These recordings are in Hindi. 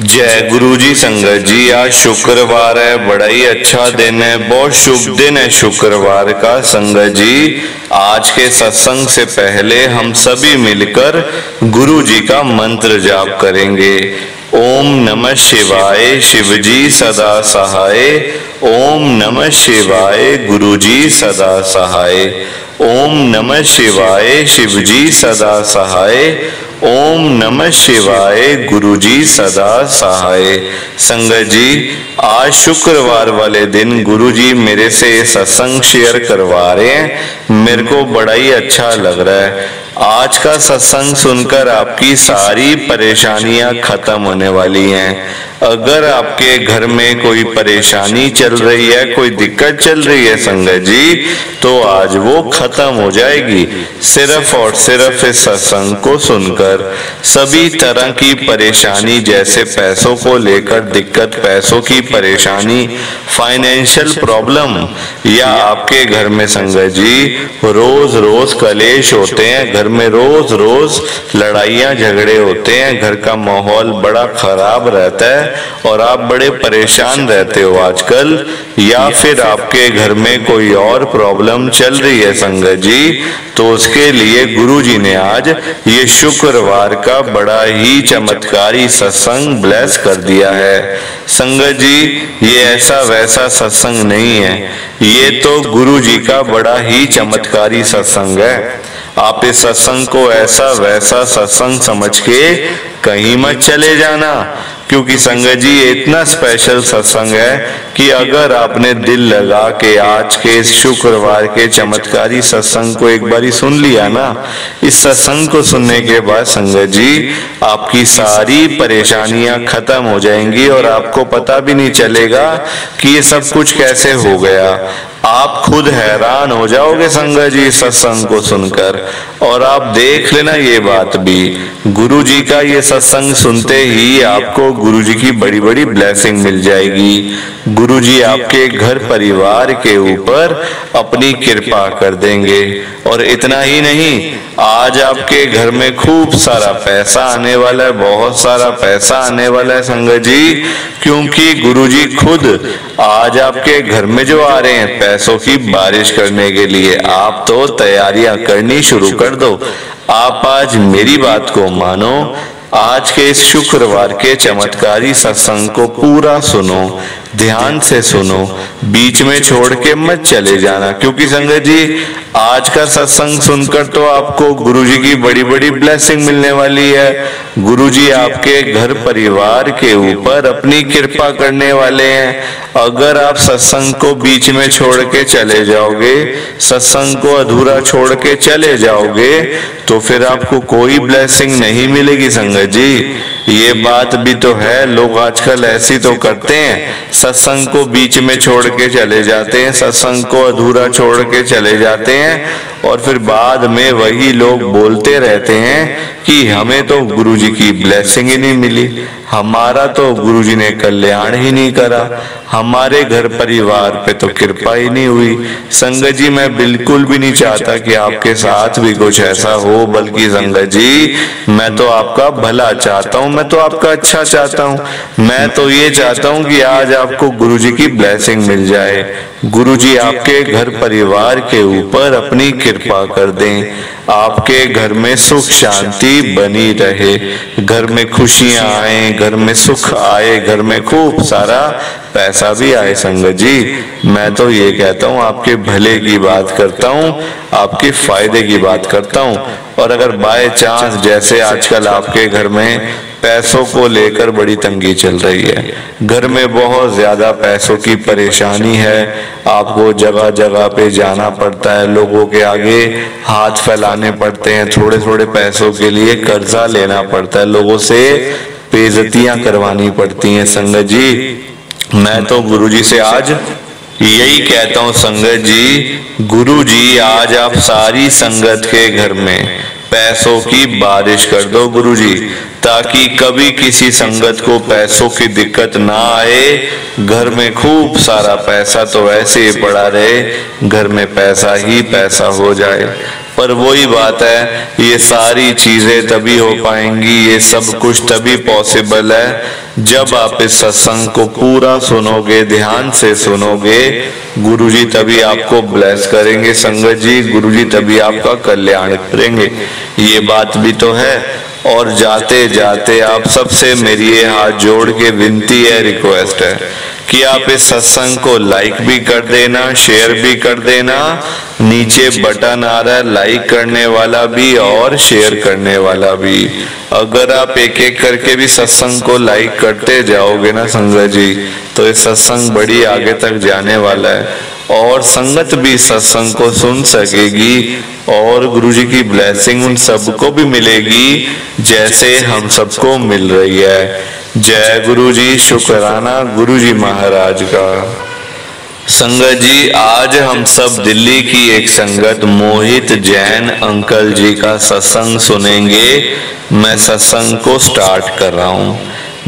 जय गुरु जी। संगत जी, आज शुक्रवार है, बड़ा ही अच्छा दिन है, बहुत शुभ दिन है शुक्रवार का। संगत जी, आज के सत्संग से पहले हम सभी मिलकर गुरु जी का मंत्र जाप करेंगे। ओम नमः शिवाय, शिव जी सदा सहाय। ओम नमः शिवाय, गुरु जी सदा सहाय। ओम नमः शिवाय, शिव जी सदा सहाय। ओम नमः शिवाय, गुरु जी सदा सहाय। संगत जी, आज शुक्रवार वाले दिन गुरु जी मेरे से सत्संग शेयर करवा रहे हैं, मेरे को बड़ा ही अच्छा लग रहा है। आज का सत्संग सुनकर आपकी सारी परेशानियां खत्म होने वाली हैं। अगर आपके घर में कोई परेशानी चल रही है, कोई दिक्कत चल रही है संगत जी, तो आज वो खत्म हो जाएगी सिर्फ और सिर्फ इस सत्संग को सुनकर। सभी तरह की परेशानी, जैसे पैसों को लेकर दिक्कत, पैसों की परेशानी, फाइनेंशियल प्रॉब्लम, या आपके घर में संगत जी रोज रोज कलेश होते हैं, घर में रोज रोज लड़ाइयां झगड़े होते हैं, घर का माहौल बड़ा खराब रहता है और आप बड़े परेशान रहते हो आजकल, या फिर आपके घर में कोई और प्रॉब्लम चल रही है संगत जी, तो उसके लिए गुरु जी ने आज ये शुक्रवार का बड़ा ही चमत्कारी सत्संग ब्लेस कर दिया है। संगत जी, ये ऐसा वैसा सत्संग नहीं है, ये तो गुरु जी का बड़ा ही चमत्कारी सत्संग है। आप इस सत्संग को ऐसा वैसा सत्संग समझ के कहीं मत चले जाना, क्योंकि संगत जी ये इतना स्पेशल सत्संग है कि अगर आपने दिल लगा के आज के इस शुक्रवार के चमत्कारी सत्संग को एक बारी सुन लिया ना, इस सत्संग को सुनने के बाद संगत जी आपकी सारी परेशानियां खत्म हो जाएंगी और आपको पता भी नहीं चलेगा कि ये सब कुछ कैसे हो गया। आप खुद हैरान हो जाओगे संगत जी सत्संग को सुनकर। और आप देख लेना ये बात भी, गुरु जी का ये सत्संग सुनते ही आपको गुरु जी की बड़ी बड़ी ब्लेसिंग मिल जाएगी। गुरु जी आपके घर परिवार के ऊपर अपनी कृपा कर देंगे। और इतना ही नहीं, आज आपके घर में खूब सारा पैसा आने वाला है, बहुत सारा पैसा आने वाला है संगत जी, क्योंकि गुरु जी खुद आज आपके घर में जो आ रहे हैं पैसों की बारिश करने के लिए। आप तो तैयारियां करनी शुरू कर दो। आप आज मेरी बात को मानो, आज के इस शुक्रवार के चमत्कारी सत्संग को पूरा सुनो, ध्यान से सुनो, बीच में छोड़ के मत चले जाना, क्योंकि संगत जी आज का सत्संग सुनकर तो आपको गुरुजी की बड़ी बड़ी ब्लेसिंग मिलने वाली है। गुरुजी आपके घर परिवार के ऊपर अपनी कृपा करने वाले हैं। अगर आप सत्संग को बीच में छोड़ के चले जाओगे, सत्संग को अधूरा छोड़ के चले जाओगे, तो फिर आपको कोई ब्लेसिंग नहीं मिलेगी संगत जी। ये बात भी तो है, लोग आजकल ऐसी तो करते हैं, सत्संग को बीच में छोड़ के चले जाते हैं, सत्संग को अधूरा छोड़ के चले जाते हैं, और फिर बाद में वही लोग बोलते रहते हैं कि हमें तो गुरुजी की ब्लेसिंग ही नहीं मिली, हमारा तो गुरुजी ने कल्याण ही नहीं करा, हमारे घर परिवार पे तो कृपा ही नहीं हुई। संगत जी, मैं बिल्कुल भी नहीं चाहता कि आपके साथ भी कुछ ऐसा हो, बल्कि संगत जी मैं तो आपका भला चाहता हूँ, मैं तो आपका अच्छा चाहता हूँ। मैं तो ये चाहता हूँ कि आज आपको गुरुजी की ब्लेसिंग मिल जाए, गुरुजी आपके घर परिवार के ऊपर अपनी कृपा कर दें, आपके घर में सुख शांति बनी रहे, घर में खुशियां आए, घर में सुख आए, घर में खूब सारा पैसा भी आए। संगत जी, मैं तो ये कहता हूँ, आपके भले की बात करता हूँ, आपके फायदे की बात करता हूँ। और अगर बाय चांस जैसे आजकल आपके घर में पैसों को लेकर बड़ी तंगी चल रही है, घर में बहुत ज्यादा पैसों की परेशानी है, आपको जगह जगह पे जाना पड़ता है, लोगों के आगे हाथ फैलाने पड़ते हैं, थोड़े थोड़े पैसों के लिए कर्जा लेना पड़ता है, लोगों से बेइज्जतियां करवानी पड़ती हैं। संगत जी, मैं तो गुरुजी से आज यही कहता हूँ संगत जी, गुरुजी आज आप सारी संगत के घर में पैसों की बारिश कर दो गुरुजी, ताकि कभी किसी संगत को पैसों की दिक्कत ना आए। घर में खूब सारा पैसा तो ऐसे ही पड़ा रहे, घर में पैसा ही पैसा हो जाए। पर वही बात है, ये सारी चीजें तभी हो पाएंगी, ये सब कुछ तभी पॉसिबल है जब आप इस सत्संग को पूरा सुनोगे, ध्यान से सुनोगे। गुरुजी तभी आपको ब्लेस करेंगे संगत जी, गुरुजी तभी आपका कल्याण करेंगे। ये बात भी तो है। और जाते जाते आप सबसे मेरी ये हाथ जोड़ के विनती है, रिक्वेस्ट है कि आप इस सत्संग को लाइक भी कर देना, शेयर भी कर देना। नीचे बटन आ रहा है लाइक करने वाला भी और शेयर करने वाला भी। अगर आप एक एक करके भी सत्संग को लाइक करते जाओगे ना संगत जी, तो ये सत्संग बड़ी आगे तक जाने वाला है और संगत भी सत्संग को सुन सकेगी और गुरुजी की ब्लेसिंग उन सबको भी मिलेगी जैसे हम सबको मिल रही है। जय गुरुजी, शुक्राना गुरुजी महाराज का। संगत जी, आज हम सब दिल्ली की एक संगत मोहित जैन अंकल जी का सत्संग सुनेंगे। मैं सत्संग को स्टार्ट कर रहा हूँ।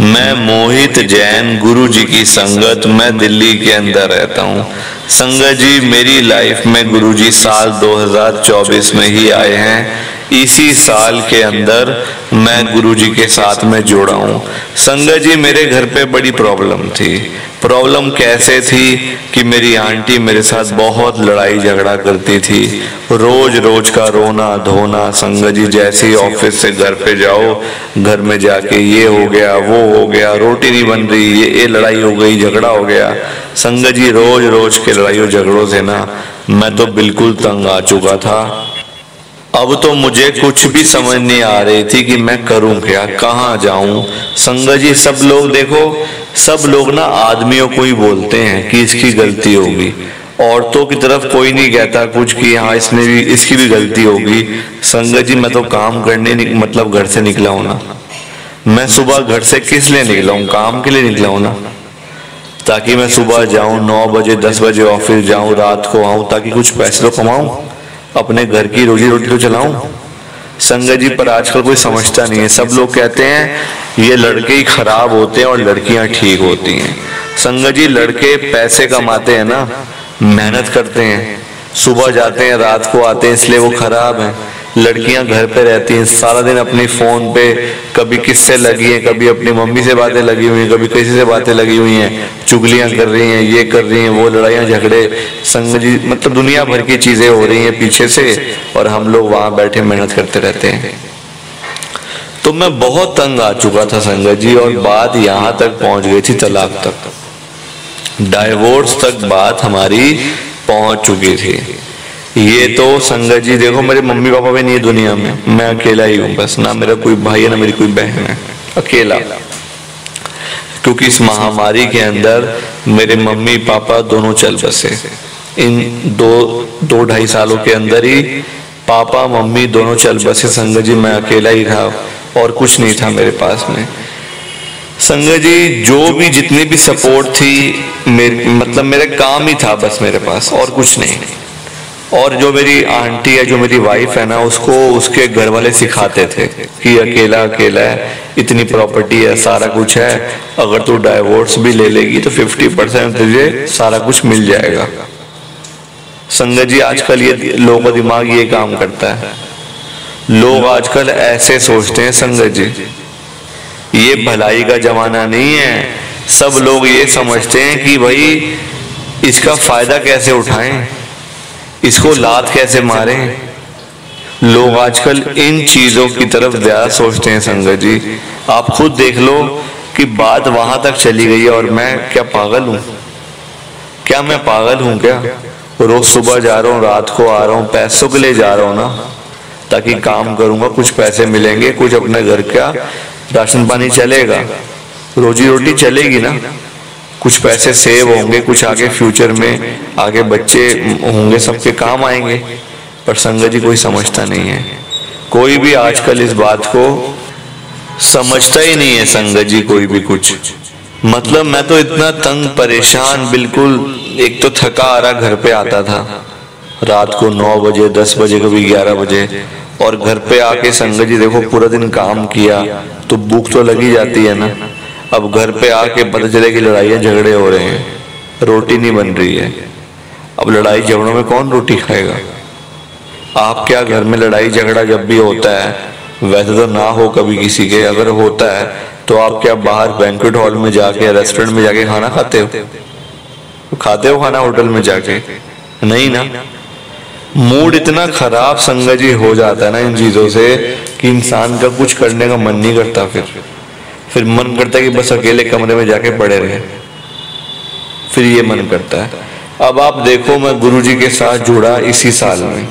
मैं मोहित जैन, गुरु जी की संगत, मैं दिल्ली के अंदर रहता हूँ। संगत जी, मेरी लाइफ में गुरु जी साल 2024 में ही आए हैं। इसी साल के अंदर मैं गुरु जी के साथ में जुड़ा हूँ। संगत जी, मेरे घर पे बड़ी प्रॉब्लम थी। प्रॉब्लम कैसे थी कि मेरी आंटी मेरे साथ बहुत लड़ाई झगड़ा करती थी, रोज रोज का रोना धोना। संगत जी, जैसे ही ऑफिस से घर पे जाओ, घर में जाके ये हो गया वो हो गया, रोटी नहीं बन रही, ये लड़ाई हो गई, झगड़ा हो गया। संगत जी, रोज रोज के लड़ाइयों झगड़ों से ना मैं तो बिल्कुल तंग आ चुका था। अब तो मुझे कुछ भी समझ नहीं आ रही थी कि मैं करूं क्या, कहाँ जाऊं। संगत जी, सब लोग देखो, सब लोग ना आदमियों को ही बोलते हैं कि इसकी गलती होगी। औरतों की तरफ कोई नहीं कहता कुछ कि हाँ इसमें भी इसकी भी गलती होगी। संगत जी, मैं तो काम करने मतलब घर से निकला हूं ना। मैं सुबह घर से किस लिए निकला हूँ? काम के लिए निकला हूँ ना, ताकि मैं सुबह जाऊं 9 बजे 10 बजे ऑफिस जाऊं, रात को आऊं, ताकि कुछ पैसे तो कमाऊं, अपने घर की रोजी रोटी तो चलाऊं। संगत जी, पर आजकल कोई समझता नहीं है। सब लोग कहते हैं ये लड़के ही खराब होते हैं और लड़कियां ठीक होती हैं। संगत जी, लड़के पैसे कमाते हैं ना, मेहनत करते हैं, सुबह जाते हैं रात को आते हैं, इसलिए वो खराब हैं। लड़कियां घर पे रहती हैं, सारा दिन अपनी फोन पे कभी किससे लगी हैं, कभी अपनी मम्मी से बातें लगी हुई हैं, कभी किसी से बातें लगी हुई हैं, चुगलियां कर रही हैं, ये कर रही हैं, वो लड़ाइयां झगड़े। संगत जी, मतलब दुनिया भर की चीजें हो रही हैं पीछे से और हम लोग वहां बैठे मेहनत करते रहते हैं। तो मैं बहुत तंग आ चुका था संगत जी, और बात यहाँ तक पहुंच गई थी, तलाक तक, डाइवोर्स तक बात हमारी पहुंच चुकी थी। ये तो संगत जी देखो, मेरे मम्मी पापा भी नहीं है दुनिया में, मैं अकेला ही हूँ बस, ना मेरा कोई भाई है ना मेरी कोई बहन है, अकेला। क्योंकि इस महामारी के अंदर मेरे मम्मी पापा दोनों चल बसे। इन दो ढाई सालों के अंदर ही पापा मम्मी दोनों चल बसे। संगत जी, मैं अकेला ही था और कुछ नहीं था मेरे पास में। संगत जी, जो भी जितनी भी सपोर्ट थी मतलब मेरे काम ही था बस मेरे पास, और कुछ नहीं। और जो मेरी आंटी है, जो मेरी वाइफ है ना, उसको उसके घर वाले सिखाते थे कि अकेला अकेला है, इतनी प्रॉपर्टी है, सारा कुछ है, अगर तू डाइवोर्स भी ले लेगी तो 50% तुझे सारा कुछ मिल जाएगा। संगत जी, आजकल ये लोगों का दिमाग ये काम करता है। लोग आजकल ऐसे सोचते हैं संगत जी, ये भलाई का जमाना नहीं है। सब लोग ये समझते हैं कि भाई इसका फायदा कैसे उठाएं, इसको लात कैसे मारें। लोग आजकल इन चीजों की तरफ ज्यादा सोचते हैं। संगत जी, आप खुद देख लो कि बात वहां तक चली गई है, और मैं क्या पागल हूं? क्या मैं पागल हूं क्या? रोज सुबह जा रहा हूँ, रात को आ रहा हूँ, पैसों के लिए जा रहा हूँ ना, ताकि काम करूंगा, कुछ पैसे मिलेंगे, कुछ अपने घर का राशन पानी चलेगा, रोजी रोटी चलेगी ना, कुछ पैसे सेव होंगे, कुछ आगे फ्यूचर में आगे बच्चे होंगे, सबके काम आएंगे। पर संगत जी, कोई समझता नहीं है, कोई भी आजकल इस बात को समझता ही नहीं है संगत जी, कोई भी कुछ। मतलब मैं तो इतना तंग परेशान, बिल्कुल, एक तो थका आ रहा, घर पे आता था रात को 9 बजे 10 बजे, कभी 11 बजे, और घर पे आके संगत जी देखो पूरा दिन काम किया तो भूख तो लगी जाती है ना। अब घर पे आके पता चले कि लड़ाइयाँ झगड़े हो रहे हैं, रोटी नहीं बन रही है। अब लड़ाई झगड़ों में कौन रोटी खाएगा? आप क्या घर में लड़ाई झगड़ा जब भी होता है, वैसे तो ना हो कभी किसी के, अगर होता है तो आप क्या बाहर बैंक्वेट हॉल में जाके रेस्टोरेंट में जाके खाना खाते हो? खाते हो खाना होटल में जाके? नहीं ना। मूड इतना खराब संगत जी हो जाता है ना इन चीजों से कि इंसान का कुछ करने का मन नहीं करता। फिर मन करता है कि बस अकेले कमरे में जाके पड़े रहे, फिर ये मन करता है। अब आप देखो, मैं गुरुजी के साथ जुड़ा इसी साल में,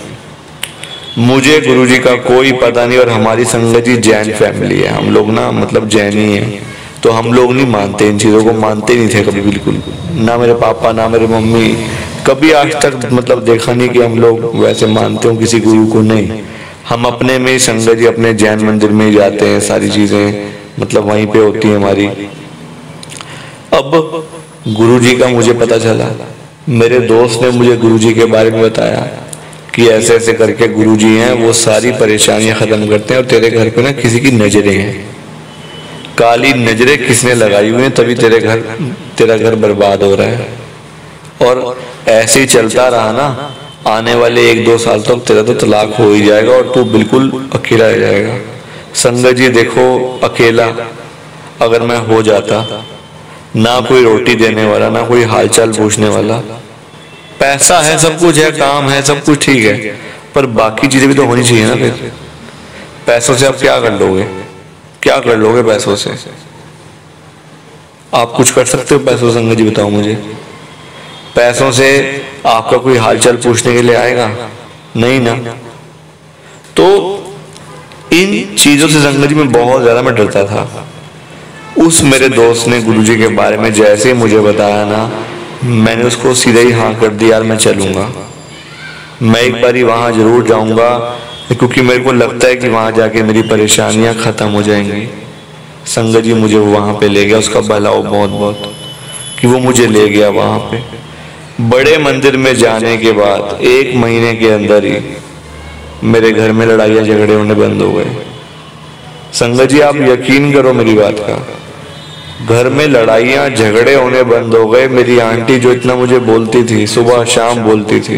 मुझे गुरुजी का कोई पता नहीं, और हमारी संगत जी जैन फैमिली है, हम लोग ना मतलब जैन ही है, तो हम लोग नहीं मानते, इन चीज़ों को मानते नहीं थे कभी, बिल्कुल ना मेरे पापा ना मेरे मम्मी, कभी आज तक मतलब देखा नहीं कि हम लोग वैसे मानते हो किसी गुरु को, नहीं। हम अपने में संगत जी अपने जैन मंदिर में ही जाते हैं, सारी चीज़ें मतलब वहीं पे होती है हमारी। अब गुरुजी का मुझे पता चला, मेरे दोस्त ने मुझे गुरुजी के बारे में बताया कि ऐसे ऐसे करके गुरुजी हैं, वो सारी परेशानियां खत्म करते हैं, और तेरे घर पे ना किसी की नजरें हैं, काली नजरें किसने लगाई हुई हैं, तभी तेरा घर बर्बाद हो रहा है। और ऐसे ही चलता रहा ना, आने वाले 1-2 साल तक तेरा तो तलाक हो ही जाएगा और तू बिल्कुल अकेला रह जाएगा। संगत जी देखो, अकेला अगर मैं हो जाता, ना कोई रोटी देने वाला, ना कोई हालचाल पूछने वाला, पैसा है, सब कुछ है, काम है, सब कुछ ठीक है, पर बाकी चीजें भी तो होनी चाहिए ना। फिर पैसों से आप क्या कर लोगे? क्या कर लोगे पैसों से? आप कुछ कर सकते हो पैसों से? संगत जी बताओ मुझे, पैसों से आपका कोई हालचाल पूछने के लिए आएगा? नहीं ना। तो इन चीजों से संगत जी में बहुत ज्यादा मैं डरता था। उस मेरे दोस्त ने गुरुजी के बारे में जैसे ही मुझे बताया ना, मैंने उसको सीधा ही हाँ कर दिया, यार मैं चलूंगा, मैं एक बारी वहां जरूर जाऊंगा, क्योंकि मेरे को लगता है कि वहां जाके मेरी परेशानियां खत्म हो जाएंगी। संगत जी मुझे वहां पे ले गया, उसका भला हो बहुत बहुत कि वो मुझे ले गया वहां पे। बड़े मंदिर में जाने के बाद 1 महीने के अंदर ही मेरे घर में लड़ाइयाँ झगड़े होने बंद हो गए। संगत जी आप यकीन करो मेरी बात का, घर में लड़ाइयाँ झगड़े होने बंद हो गए। मेरी आंटी जो इतना मुझे बोलती थी, सुबह शाम बोलती थी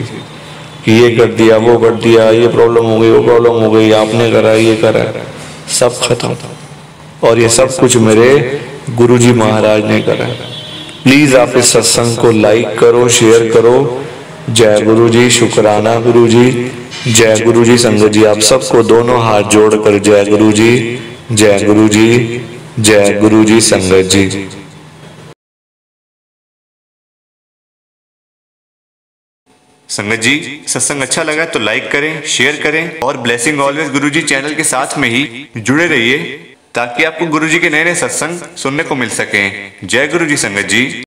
कि ये कर दिया, वो कर दिया, ये प्रॉब्लम हो गई, वो प्रॉब्लम हो गई, आपने करा, ये करा, सब खत्म। और ये सब कुछ मेरे गुरुजी महाराज ने करा। प्लीज आप इस सत्संग को लाइक करो, शेयर करो। जय गुरु जी, शुक्राना गुरु जी, जय गुरु जी। संगत जी आप सबको दोनों हाथ जोड़कर जय गुरु जी, जय गुरु जी, जय गुरु जी। संगत जी संगत जी सत्संग अच्छा लगा तो लाइक करें, शेयर करें, और ब्लेसिंग ऑलवेज गुरुजी चैनल के साथ में ही जुड़े रहिए ताकि आपको गुरुजी के नए नए सत्संग सुनने को मिल सकें। जय गुरु जी संगत जी।